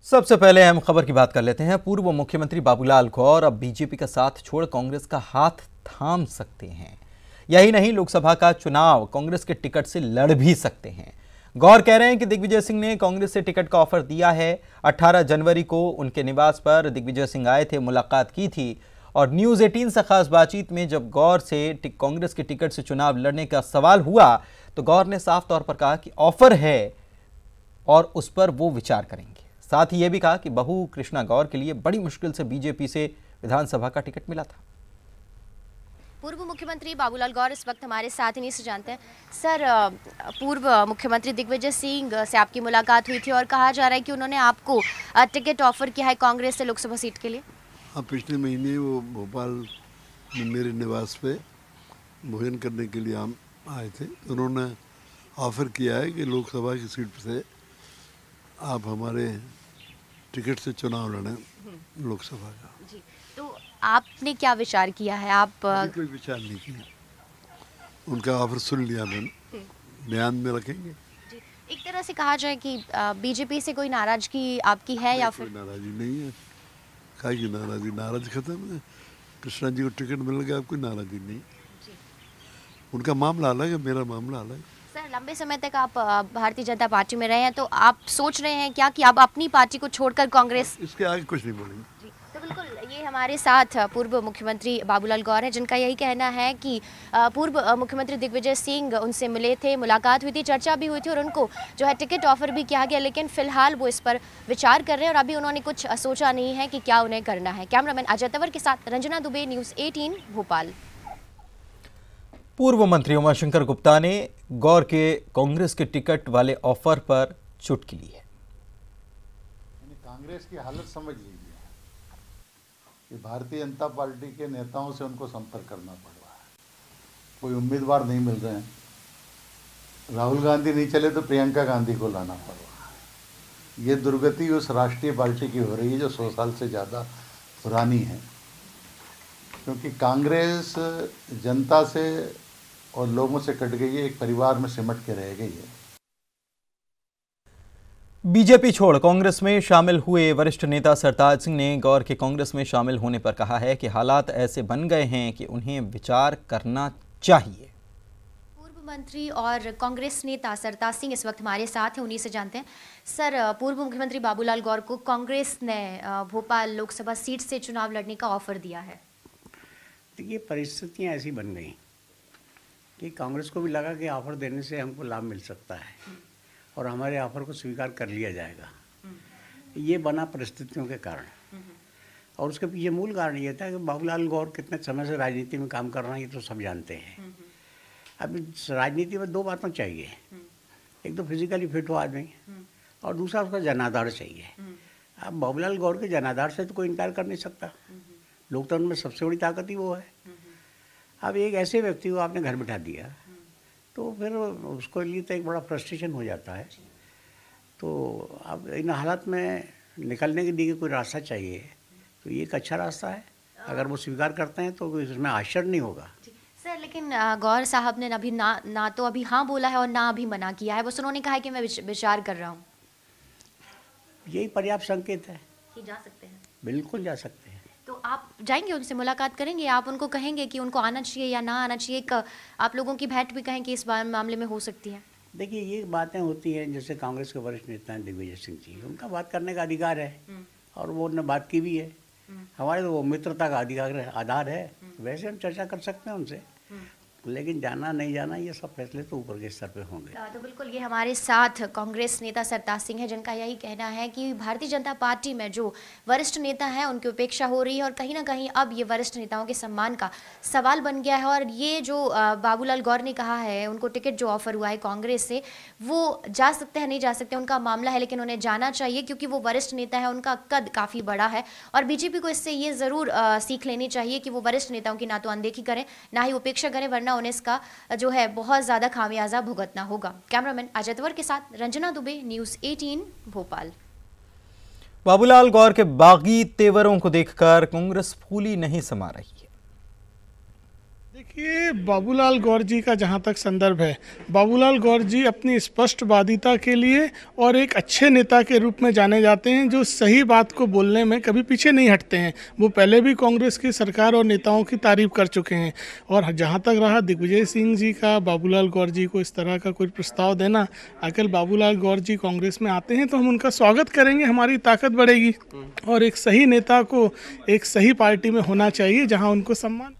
सबसे पहले अहम खबर की बात कर लेते हैं। पूर्व मुख्यमंत्री बाबूलाल गौर अब बीजेपी का साथ छोड़ कांग्रेस का हाथ थाम सकते हैं। यही नहीं, लोकसभा का चुनाव कांग्रेस के टिकट से लड़ भी सकते हैं। गौर कह रहे हैं कि दिग्विजय सिंह ने कांग्रेस से टिकट का ऑफर दिया है। 18 जनवरी को उनके निवास पर दिग्विजय सिंह आए थे, मुलाकात की थी और न्यूज 18 से खास बातचीत में जब गौर से कांग्रेस के टिकट से चुनाव लड़ने का सवाल हुआ तो गौर ने साफ तौर पर कहा कि ऑफर है और उस पर वो विचार करेंगे। साथ ही यह भी कहा कि बहू कृष्णा गौर के लिए बड़ी मुश्किल से बीजेपी से विधानसभा का टिकट मिला था। पूर्व मुख्यमंत्री बाबूलाल गौर इस वक्त हमारे साथ इन्हीं से जानते हैं। सर, पूर्व मुख्यमंत्री दिग्विजय सिंह से आपकी मुलाकात हुई थी और कहा जा रहा है कि उन्होंने आपको टिकट ऑफर किया है कांग्रेस से लोकसभा सीट के लिए। हाँ, पिछले महीने वो भोपाल में मेरे निवास पे भोजन करने के लिए आए थे। उन्होंने ऑफ़र किया है कि लोकसभा की सीट से आप हमारे टिकट से चुनाव लड़ें लोकसभा का। जी, तो आपने क्या विचार किया है? आप कोई विचार नहीं किया, उनका ऑफर सुन लिया, मैंने ध्यान में रखेंगे। जी, एक तरह से कहा जाए कि बीजेपी से कोई नाराजगी आपकी है या फिर? नाराजगी नहीं है, काहे की नाराजगी, नाराज खत्म है। कृष्णा जी को टिकट मिल गया, आपको नाराजगी नहीं। उनका मामला अलग है, मेरा मामला अलग है। सर, लंबे समय तक आप भारतीय जनता पार्टी में रहे हैं, तो आप सोच रहे हैं क्या कि आप अपनी पार्टी को छोड़कर कांग्रेस? इसके आगे कुछ नहीं बोलेंगे। जी, तो बिल्कुल ये हमारे साथ पूर्व मुख्यमंत्री बाबूलाल गौर है, जिनका यही कहना है कि पूर्व मुख्यमंत्री दिग्विजय सिंह उनसे मिले थे, मुलाकात हुई थी, चर्चा भी हुई थी और उनको जो है टिकट ऑफर भी किया गया, लेकिन फिलहाल वो इस पर विचार कर रहे हैं और अभी उन्होंने कुछ सोचा नहीं है कि क्या उन्हें करना है। कैमरामैन अजय तंवर के साथ रंजना दुबे, न्यूज़ 18 भोपाल। पूर्व मंत्री उमाशंकर गुप्ता ने गौर के कांग्रेस के टिकट वाले ऑफर पर चुटकी ली है। कांग्रेस की हालत समझ लीजिए कि भारतीय जनता पार्टी के नेताओं से उनको संपर्क करना पड़ रहा है, कोई उम्मीदवार नहीं मिल रहे हैं। राहुल गांधी नहीं चले तो प्रियंका गांधी को लाना पड़ रहा है। ये दुर्गति उस राष्ट्रीय पार्टी की हो रही है जो 100 साल से ज़्यादा पुरानी है, क्योंकि कांग्रेस जनता से और लोगों से कट गई है, एक परिवार में सिमट के रह गई है। बीजेपी छोड़ कांग्रेस में शामिल हुए वरिष्ठ नेता सरताज सिंह ने गौर के कांग्रेस में शामिल होने पर कहा है कि हालात ऐसे बन गए हैं कि उन्हें विचार करना चाहिए। पूर्व मंत्री और कांग्रेस नेता सरताज सिंह इस वक्त हमारे साथ हैं, उन्हीं से जानते हैं। सर, पूर्व मुख्यमंत्री बाबूलाल गौर को कांग्रेस ने भोपाल लोकसभा सीट से चुनाव लड़ने का ऑफर दिया है। देखिए, परिस्थितियाँ ऐसी बन गई कि कांग्रेस को भी लगा कि ऑफर देने से हमको लाभ मिल सकता है और हमारे ऑफर को स्वीकार कर लिया जाएगा। ये बना परिस्थितियों के कारण, और उसके पीछे मूल कारण ये था कि बाबूलाल गौर कितने समय से राजनीति में काम कर रहे हैं, ये तो सब जानते हैं। अब राजनीति में दो बातें चाहिए, एक तो फिजिकली फिट हो आदमी और दूसरा उसका जनाधार चाहिए। अब बाबूलाल गौर के जनाधार से तो कोई इनकार कर नहीं सकता, लोकतंत्र में सबसे बड़ी ताकत ही वो है। अब एक ऐसे व्यक्ति को आपने घर बिठा दिया तो फिर उसको लिए तो एक बड़ा फ्रस्ट्रेशन हो जाता है। तो अब इन हालात में निकलने के लिए कोई रास्ता चाहिए, तो ये एक अच्छा रास्ता है। अगर वो स्वीकार करते हैं तो इसमें आश्चर्य नहीं होगा। सर, लेकिन गौर साहब ने अभी ना तो अभी हाँ बोला है और ना अभी मना किया है, बस उन्होंने कहा है कि मैं विचार कर रहा हूँ। यही पर्याप्त संकेत है कि जा सकते हैं। बिल्कुल जा सकते हैं। तो आप जाएंगे, उनसे मुलाकात करेंगे, आप उनको कहेंगे कि उनको आना चाहिए या ना आना चाहिए? आप लोगों की भेंट भी कहें कि इस मामले में हो सकती है? देखिए, ये बातें होती हैं, जैसे कांग्रेस के वरिष्ठ नेता हैं दिग्विजय सिंह जी, उनका बात करने का अधिकार है और वो उन्होंने बात की भी है। हमारे तो वो मित्रता का आधार है, वैसे हम चर्चा कर सकते हैं उनसे, लेकिन जाना नहीं जाना ये सब फैसले तो ऊपर के स्तर पे होंगे। तो बिल्कुल ये हमारे साथ कांग्रेस नेता सरताज सिंह है, जिनका यही कहना है कि भारतीय जनता पार्टी में जो वरिष्ठ नेता हैं उनकी उपेक्षा हो रही है और कहीं ना कहीं अब ये वरिष्ठ नेताओं के सम्मान का सवाल बन गया है। और ये जो बाबूलाल गौर ने कहा है, उनको टिकट जो ऑफर हुआ है कांग्रेस से, वो जा सकते हैं नहीं जा सकते उनका मामला है, लेकिन उन्हें जाना चाहिए क्योंकि वो वरिष्ठ नेता है, उनका कद काफ़ी बड़ा है और बीजेपी को इससे ये ज़रूर सीख लेनी चाहिए कि वो वरिष्ठ नेताओं की ना तो अनदेखी करें ना ही उपेक्षा करें, वरना उन्हें इसका जो है बहुत ज्यादा खामियाजा भुगतना होगा। कैमरामैन अजय तंवर के साथ रंजना दुबे, न्यूज़ 18 भोपाल। बाबूलाल गौर के बागी तेवरों को देखकर कांग्रेस फूली नहीं समा रही है। देखिए, बाबूलाल गौर जी का जहाँ तक संदर्भ है, बाबूलाल गौर जी अपनी स्पष्टवादिता के लिए और एक अच्छे नेता के रूप में जाने जाते हैं, जो सही बात को बोलने में कभी पीछे नहीं हटते हैं। वो पहले भी कांग्रेस की सरकार और नेताओं की तारीफ कर चुके हैं। और जहाँ तक रहा दिग्विजय सिंह जी का बाबूलाल गौर जी को इस तरह का कोई प्रस्ताव देना, अगर बाबूलाल गौर जी कांग्रेस में आते हैं तो हम उनका स्वागत करेंगे, हमारी ताकत बढ़ेगी। और एक सही नेता को एक सही पार्टी में होना चाहिए जहाँ उनको सम्मान